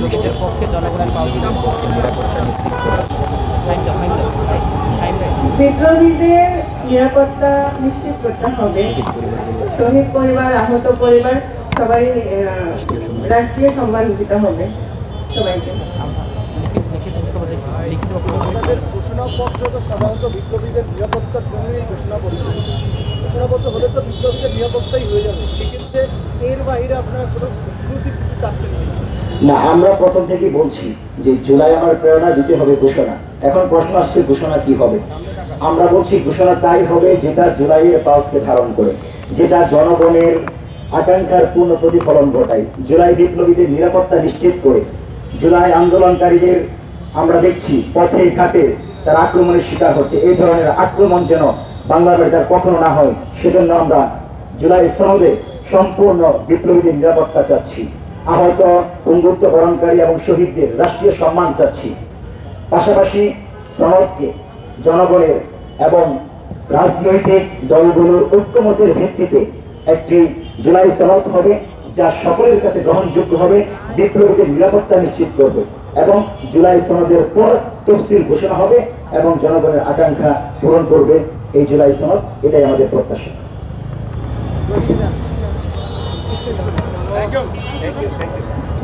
নিশ্চিত পক্ষে জনগণের পক্ষে নিরাপত্তা নিশ্চিত করা। বিপ্লবীদের নিরাপত্তা নিশ্চিত করতে হবে। শহীদ পরিবার, আহত পরিবার সবাই রাষ্ট্রীয় সম্মান দিতে হবে সবাইকে। ঘোষণাপত্র তো সাধারণত বিপ্লবীদের নিরাপত্তার জন্যই ঘোষণাপত্র হলে তো বিপ্লবীদের নিরাপত্তাই হয়ে যাবে, সেক্ষেত্রে এর বাইরে আপনারা কোনো কিছু চাচ্ছেন না? আমরা প্রথম থেকেই বলছি যে জুলাই আমার প্রেরণা দিতে হবে ঘোষণা। এখন প্রশ্ন আসছে ঘোষণা কি হবে? আমরা বলছি ঘোষণা তাই হবে যেটা জুলাইয়ের পালসকে ধারণ করে, যেটা জনগণের আকাঙ্ক্ষার পূর্ণ প্রতিফলন ঘটায়, জুলাই বিপ্লবীদের নিরাপত্তা নিশ্চিত করে। জুলাই আন্দোলনকারীদের আমরা দেখছি পথে ঘাটে তার আক্রমণের শিকার হচ্ছে। এই ধরনের আক্রমণ যেন বাংলার বাড়িতে কখনো না হয়, সেজন্য আমরা জুলাই সনদে সম্পূর্ণ বিপ্লবীদের নিরাপত্তা চাচ্ছি। আহত বন্ধুত্ব বরণকারী এবং শহীদদের রাষ্ট্রীয় সম্মান চাচ্ছি। পাশাপাশি সনদকে জনগণের এবং রাজনৈতিক দলগুলোর ঐক্যমতের ভিত্তিতে একটি জুলাই সনদ হবে, যা সকলের কাছে গ্রহণযোগ্য হবে, বিপ্লবীদের নিরাপত্তা নিশ্চিত করবে এবং জুলাই সনদের পর তফসিল ঘোষণা হবে এবং জনগণের আকাঙ্ক্ষা পূরণ করবে এই জুলাই সনদ। এটাই আমাদের প্রত্যাশা। Thank you.